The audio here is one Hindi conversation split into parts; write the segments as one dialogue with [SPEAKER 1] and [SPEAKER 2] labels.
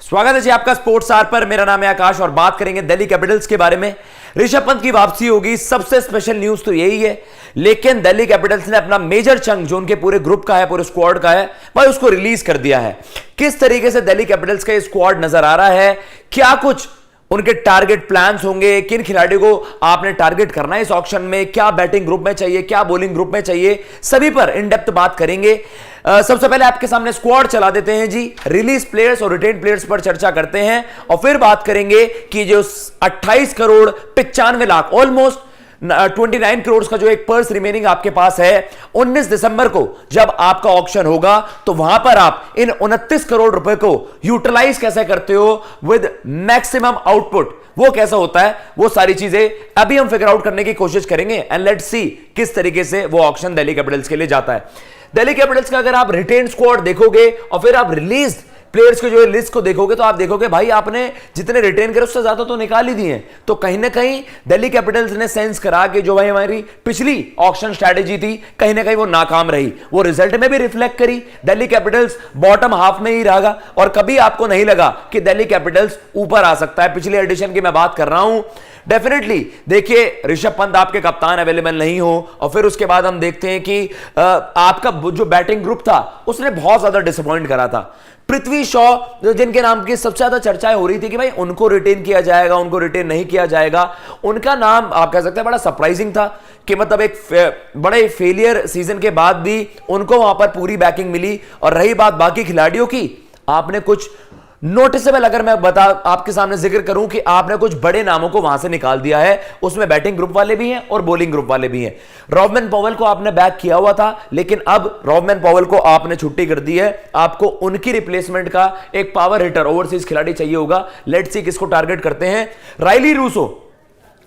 [SPEAKER 1] स्वागत है जी आपका स्पोर्ट्स आर पर। मेरा नाम है आकाश और बात करेंगे दिल्ली कैपिटल्स के बारे में। ऋषभ पंत की वापसी होगी, सबसे स्पेशल न्यूज तो यही है। लेकिन दिल्ली कैपिटल्स ने अपना मेजर चंक जो उनके पूरे ग्रुप का है, पूरे स्क्वाड का है, भाई उसको रिलीज कर दिया है। किस तरीके से दिल्ली कैपिटल्स का स्क्वाड नजर आ रहा है, क्या कुछ उनके टारगेट प्लान्स होंगे, किन खिलाड़ियों को आपने टारगेट करना है इस ऑक्शन में, क्या बैटिंग ग्रुप में चाहिए, क्या बॉलिंग ग्रुप में चाहिए, सभी पर इन डेप्थ बात करेंगे। सबसे पहले आपके सामने स्क्वाड चला देते हैं जी, रिलीज प्लेयर्स और रिटेन प्लेयर्स पर चर्चा करते हैं और फिर बात करेंगे कि जो 28 करोड़ 95 लाख ऑलमोस्ट 29 करोड़ का जो एक पर्स रिमेनिंग आपके पास है, 19 दिसंबर को जब आपका ऑक्शन होगा तो वहां पर आप इन 29 करोड़ रुपए को यूटिलाइज कैसे करते हो विद मैक्सिमम आउटपुट, वो कैसा होता है, वो सारी चीजें अभी हम फिगर आउट करने की कोशिश करेंगे। एंड लेट्स सी किस तरीके से वो ऑक्शन दिल्ली कैपिटल्स के लिए जाता है। दिल्ली कैपिटल्स का अगर आप रिटेन स्क्वाड देखोगे और फिर आप रिलीज प्लेयर्स के जो लिस्ट को देखोगे तो आप देखोगे भाई आपने जितने रिटेन करे उससे ज्यादा तो निकाल ही दिए। तो कहीं ना कहीं दिल्ली कैपिटल्स ने सेंस करा कि जो भाई हमारी पिछली ऑक्शन स्ट्रैटेजी थी कहीं ना कहीं वो नाकाम रही, वो रिजल्ट में भी रिफ्लेक्ट करी। दिल्ली कैपिटल्स बॉटम हाफ में ही रहेगा और कभी आपको नहीं लगा कि दिल्ली कैपिटल्स ऊपर आ सकता है। पिछले एडिशन की मैं बात कर रहा हूं। डेफिनेटली देखिए, ऋषभ पंत आपके कप्तान अवेलेबल नहीं हो और फिर उसके बाद हम देखते हैं कि आपका जो बैटिंग ग्रुप था उसने बहुत ज्यादा डिसअपॉइंट करा था। पृथ्वी शॉ जिनके नाम की सबसे ज्यादा चर्चाएं हो रही थी कि भाई उनको रिटेन किया जाएगा, उनको रिटेन नहीं किया जाएगा, उनका नाम आप कह सकते हैं बड़ा सरप्राइजिंग था कि मतलब एक बड़े फेलियर सीजन के बाद भी उनको वहां पर पूरी बैकिंग मिली। और रही बात बाकी खिलाड़ियों की, आपने कुछ नोटिसेबल, अगर मैं आपके सामने जिक्र करूं कि आपने कुछ बड़े नामों को वहां से निकाल दिया है, उसमें बैटिंग ग्रुप वाले भी हैं और बॉलिंग ग्रुप वाले भी हैं। रॉबमैन पॉवेल को आपने बैक किया हुआ था, लेकिन अब रॉबमैन पॉवेल को आपने छुट्टी कर दी है। आपको उनकी रिप्लेसमेंट का एक पावर हिटर ओवरसीज खिलाड़ी चाहिए होगा। लेट्स सी किसको टारगेट करते हैं। राइली रूसो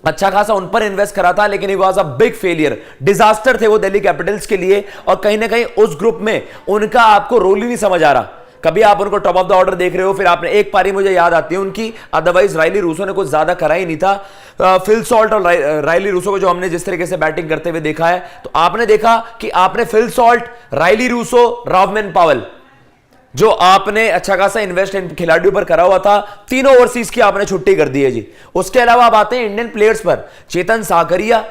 [SPEAKER 1] अच्छा खासा उन पर इन्वेस्ट करा था, लेकिन it was a big failure, disaster थे वो दिल्ली कैपिटल्स के लिए। और कहीं ना कहीं उस ग्रुप में उनका आपको रोल ही नहीं समझ आ रहा। कभी आप उनको टॉप ऑफ द ऑर्डर देख रहे हो, फिर आपने एक पारी मुझे याद आती है उनकी, अदरवाइज राइली रूसो ने कुछ ज्यादा करा ही नहीं था। फिल सॉल्ट और राइली रूसो को जो हमने जिस तरीके से बैटिंग करते हुए देखा है, तो आपने देखा कि आपने Phil Salt, Riley Rossouw, Rovman Powell जो आपने अच्छा खासा इन्वेस्ट इन खिलाड़ियों पर करा हुआ था, तीनों ओवरसीज की आपने छुट्टी कर दी है जी। उसके अलावा आप आते हैं इंडियन प्लेयर्स पर। चेतन साकरिया,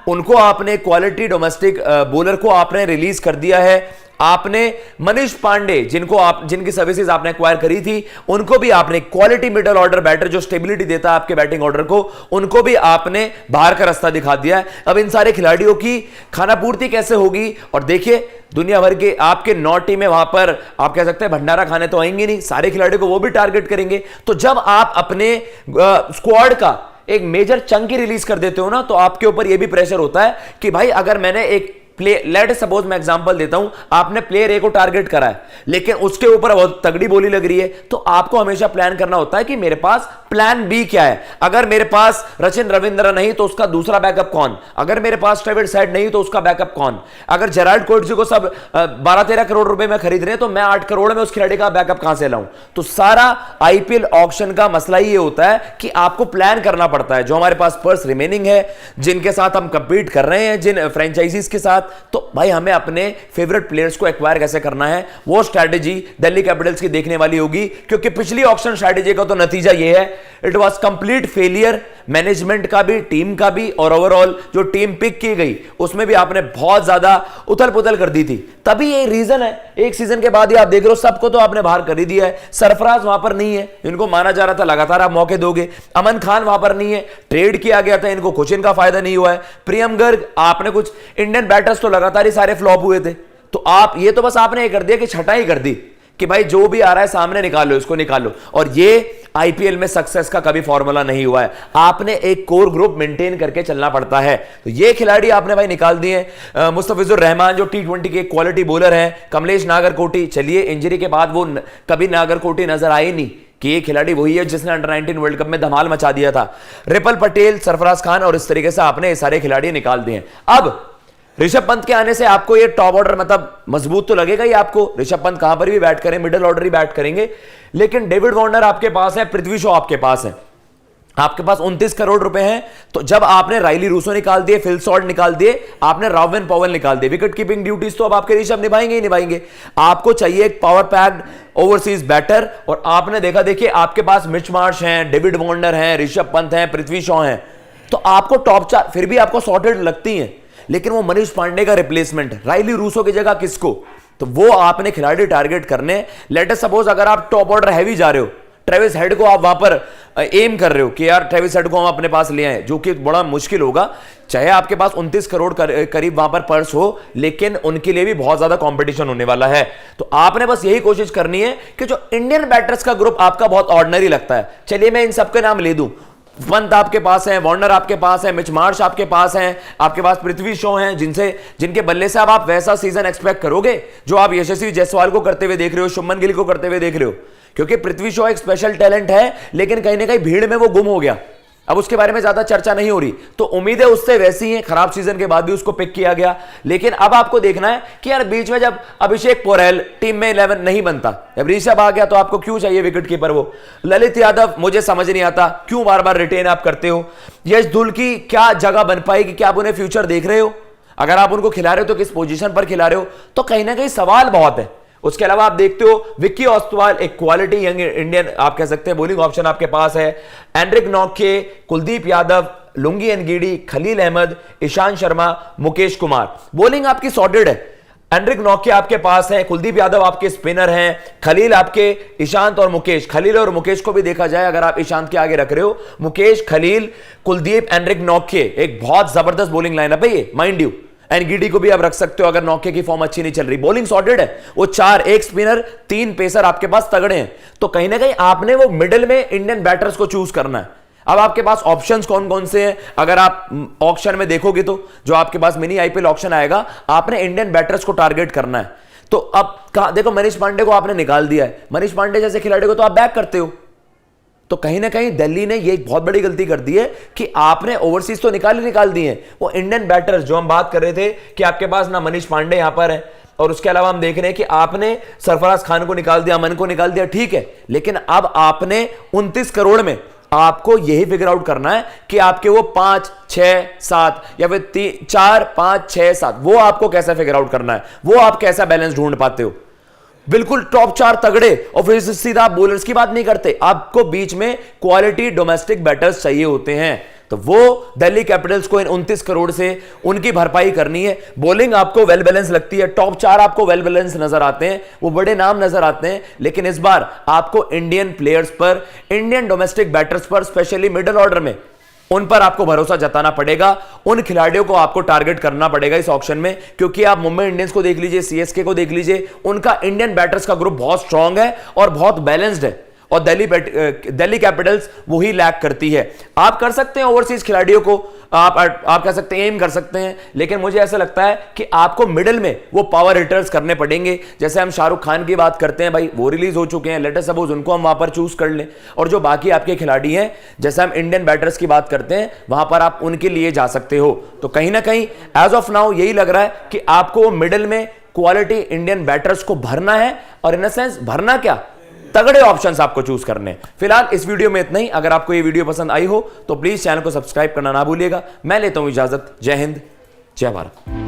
[SPEAKER 1] उनको आपने क्वालिटी डोमेस्टिक बॉलर को आपने रिलीज कर दिया है। आपने मनीष पांडे जिनकी सर्विसेज आपने एक्वायर करी थी, उनको भी आपने क्वालिटी मिडल ऑर्डर बैटर जो स्टेबिलिटी देता है आपके बैटिंग ऑर्डर को, उनको भी आपने बाहर का रास्ता दिखा दिया है। अब इन सारे खिलाड़ियों की खाना पूर्ति कैसे होगी? और देखिए दुनिया भर के आपके 9 टीमें वहां पर आप कह सकते हैं भंडारा खाने तो आएंगे नहीं, सारे खिलाड़ियों को वो भी टारगेट करेंगे। तो जब आप अपने स्क्वाड का एक मेजर चंक ही रिलीज कर देते हो ना, तो आपके ऊपर यह भी प्रेशर होता है कि भाई अगर मैंने एक लेट सपोज मैं एग्जांपल देता हूं, आपने प्लेयर ए को टारगेट करा है, लेकिन उसके ऊपर बहुत तगड़ी बोली लग रही है, तो आपको हमेशा प्लान करना होता है कि मेरे पास प्लान बी क्या है। अगर मेरे पास रचिन रविंद्र नहीं तो उसका दूसरा बैकअप कौन, अगर मेरे पास ट्रेविस हेड नहीं तो उसका बैकअप कौन, अगर जेराल्ड कोएट्जी को सब 12-13 करोड़ रुपए में खरीद रहे हैं तो मैं 8 करोड़ में उस खिलाड़ी का बैकअप कहां से लाऊं। तो सारा आईपीएल ऑक्शन का मसला ही होता है कि आपको प्लान करना पड़ता है। जो हमारे पास पर्स रिमेनिंग है, जिनके साथ हम कंपीट कर रहे हैं, जिन फ्रेंचाइजीज के साथ, तो भाई हमें अपने फेवरेट प्लेयर्स को एक्वायर कैसे करना है, वो स्ट्रैटेजी दिल्ली कैपिटल्स की देखने वाली होगी। क्योंकि पिछली ऑक्शन स्ट्रैटेजी का तो नतीजा ये है, it was complete failure, management का भी, टीम का भी, और ओवरऑल जो टीम पिक की गई उसमें भी आपने बहुत ज्यादा उथल पुथल कर दी थी। तभी ये रीजन है, एक सीजन के बाद ही आप देख रहे हो सबको तो आपने बाहर कर ही दिया है। सरफराज वहां पर नहीं है, इनको माना जा रहा था लगातार आप मौके दोगे। अमन खान वहां पर नहीं है, ट्रेड किया गया था, इनको कुछ इनका फायदा नहीं हुआ है। प्रियम गर्ग, आपने कुछ इंडियन बैटर्स तो लगातार ही सारे फ्लॉप हुए थे, तो आप ये तो बस आपने ये कर दिया कि छटाई कर दी कि भाई जो भी आ रहा है सामने निकाल लो, इसको निकाल लो। और ये आईपीएल में सक्सेस का कभी फॉर्मूला नहीं हुआ है, आपने एक कोर ग्रुप मेंटेन करके चलना पड़ता है। तो ये खिलाड़ी आपने भाई निकाल दिए। मुस्तफिजुर रहमान जो टी20 के क्वालिटी बॉलर हैं, कमलेश नागरकोटी, चलिए इंजरी के बाद वो कभी नागरकोटी नजर आई नहीं कि ये खिलाड़ी वही है जिसने अंडर 19 वर्ल्ड कप में धमाल मचा दिया था। रिपल पटेल, सरफराज खान, और इस तरीके से आपने ये सारे खिलाड़ी निकाल दिए। अब ऋषभ पंत के आने से आपको ये टॉप ऑर्डर मतलब मजबूत तो लगेगा ही आपको। ऋषभ पंत कहां पर भी बैट करें, मिडिल ऑर्डर ही बैट करेंगे, लेकिन डेविड वार्नर आपके पास है, पृथ्वी शॉ आपके पास है, आपके पास 29 करोड़ रुपए हैं। तो जब आपने राइली रूसो निकाल दिए, फिल सॉल्ट निकाल दिए, आपने रॉबिन पॉवेल निकाल दिए, विकेट कीपिंग ड्यूटीज तो अब आपके ऋषभ निभाएंगे ही निभाएंगे। आपको चाहिए एक पावर पैक्ड ओवरसीज बैटर, और आपने देखा, देखिए आपके पास मिच मार्श हैं, डेविड वार्नर हैं, ऋषभ पंत हैं, पृथ्वी शॉ हैं, तो आपको टॉप 4 फिर भी आपको सॉर्टेड लगती हैं, लेकिन वो मनीष पांडे का रिप्लेसमेंट, राइली रूसो की जगह किसको, तो वो आपने खिलाड़ी टारगेट करने। लेट अस सपोज अगर आप टॉप ऑर्डर हैवी जा रहे हो, ट्रेविस हेड को आप वहां पर एम कर रहे हो कि यार ट्रेविस हेड को हम अपने पास ले आए, जो कि बड़ा मुश्किल होगा, चाहे आपके पास 29 करोड़ करीब वहां पर पर्स हो, लेकिन उनके लिए भी बहुत ज्यादा कंपटीशन होने वाला है। तो आपने बस यही कोशिश करनी है कि जो इंडियन बैटर्स का ग्रुप आपका बहुत ऑर्डिनरी लगता है, चलिए मैं इन सबके नाम ले दूं, पंत आपके पास है, वार्नर आपके पास है, मिच मार्श आपके पास है, आपके पास पृथ्वी शॉ हैं, जिनके बल्ले से अब आप वैसा सीजन एक्सपेक्ट करोगे जो आप यशस्वी जायसवाल को करते हुए देख रहे हो, शुभमन गिल को करते हुए देख रहे हो, क्योंकि पृथ्वी शॉ एक स्पेशल टैलेंट है, लेकिन कहीं ना कहीं भीड़ में वो गुम हो गया, अब उसके बारे में ज्यादा चर्चा नहीं हो रही। तो उम्मीदें उससे वैसी हैं, खराब सीजन के बाद भी उसको पिक किया गया, लेकिन अब आपको देखना है कि यार बीच में जब अभिषेक पोरेल टीम में 11 नहीं बनता, जब ऋषभ आ गया, तो आपको क्यों चाहिए विकेट कीपर वो, ललित यादव मुझे समझ नहीं आता क्यों बार बार रिटेन आप करते हो, यश धुल की क्या जगह बन पाएगी, क्या आप उन्हें फ्यूचर देख रहे हो, अगर आप उनको खिला रहे हो तो किस पोजीशन पर खिला रहे हो, तो कहीं ना कहीं सवाल बहुत है। उसके अलावा आप देखते हो विक्की ऑस्टवाल एक क्वालिटी यंग इंडियन आप कह सकते हैं बोलिंग ऑप्शन आपके पास है, एंड्रिक नॉके, Kuldeep Yadav, Lungi Ngidi, Khaleel Ahmed, Ishant Sharma, Mukesh Kumar, bowling आपकी सॉर्टेड है। एंड्रिक नॉके आपके पास है, कुलदीप यादव आपके स्पिनर हैं, खलील आपके, ईशांत और मुकेश, खलील और मुकेश को भी देखा जाए अगर आप ईशांत के आगे रख रहे हो, मुकेश, खलील, कुलदीप, एंड्रिक नॉके, एक बहुत जबरदस्त बोलिंग लाइनअप है ये, माइंड यू। एनगीडी को भी आप रख सकते हो अगर नॉके की फॉर्म अच्छी नहीं चल रही, बॉलिंग सॉर्टेड है, वो 4, एक स्पिनर 3 पेसर आपके पास तगड़े हैं। तो कहीं ना कहीं आपने वो मिडिल में इंडियन बैटर्स को चूज करना है। अब आपके पास ऑप्शंस कौन कौन से हैं, अगर आप ऑक्शन में देखोगे तो जो आपके पास मिनी आईपीएल ऑक्शन आएगा, आपने इंडियन बैटर्स को टारगेट करना है। तो अब कहा देखो, मनीष पांडे को आपने निकाल दिया है, मनीष पांडे जैसे खिलाड़ी को तो आप बैक करते हो, तो कहीं ना कहीं दिल्ली ने ये बहुत बड़ी गलती कर दी है कि आपने ओवरसीज तो निकाल दी है, वो इंडियन बैटर्स जो हम बात कर रहे थे कि आपके पास ना मनीष पांडे यहां पर है, और उसके अलावा हम देख रहे हैं कि आपने सरफराज खान को निकाल दिया, अमन को निकाल दिया, ठीक है, लेकिन अब आपने 29 करोड़ में आपको यही फिगर आउट करना है कि आपके वो 5, 6, 7 या फिर 4, 5, 6, 7 वो आपको कैसा फिगर आउट करना है, वो आप कैसा बैलेंस ढूंढ पाते हो। बिल्कुल टॉप 4 तगड़े और फिर सीधा आप बॉलर्स की बात नहीं करते, आपको बीच में क्वालिटी डोमेस्टिक बैटर्स चाहिए होते हैं, तो वो दिल्ली कैपिटल्स को इन 29 करोड़ से उनकी भरपाई करनी है। बॉलिंग आपको वेल बैलेंस लगती है, टॉप 4 आपको वेल बैलेंस नजर आते हैं, वो बड़े नाम नजर आते हैं, लेकिन इस बार आपको इंडियन प्लेयर्स पर, इंडियन डोमेस्टिक बैटर्स पर, स्पेशली मिडिल ऑर्डर में, उन पर आपको भरोसा जताना पड़ेगा, उन खिलाड़ियों को आपको टारगेट करना पड़ेगा इस ऑक्शन में, क्योंकि आप मुंबई इंडियंस को देख लीजिए, सीएसके को देख लीजिए, उनका इंडियन बैटर्स का ग्रुप बहुत स्ट्रांग है और बहुत बैलेंस्ड है, और दिल्ली कैपिटल्स वही लैक करती है। आप कर सकते हैं ओवरसीज खिलाड़ियों को, आप कह सकते हैं एम कर सकते हैं, लेकिन मुझे ऐसा लगता है कि आपको मिडिल में वो पावर हिटर्स करने पड़ेंगे। जैसे हम शाहरुख खान की बात करते हैं, भाई वो रिलीज हो चुके हैं, लेट अस सपोज उनको हम वहां पर चूज कर लें, और जो बाकी आपके खिलाड़ी हैं, जैसे हम इंडियन बैटर्स की बात करते हैं, वहां पर आप उनके लिए जा सकते हो। तो कहीं ना कहीं एज ऑफ नाउ यही लग रहा है कि आपको मिडिल में क्वालिटी इंडियन बैटर्स को भरना है, और इन अ सेंस भरना क्या, तगड़े ऑप्शंस आपको चूज करने। फिलहाल इस वीडियो में इतना ही। अगर आपको ये वीडियो पसंद आई हो तो प्लीज चैनल को सब्सक्राइब करना ना भूलिएगा। मैं लेता हूं इजाजत। जय हिंद, जय भारत।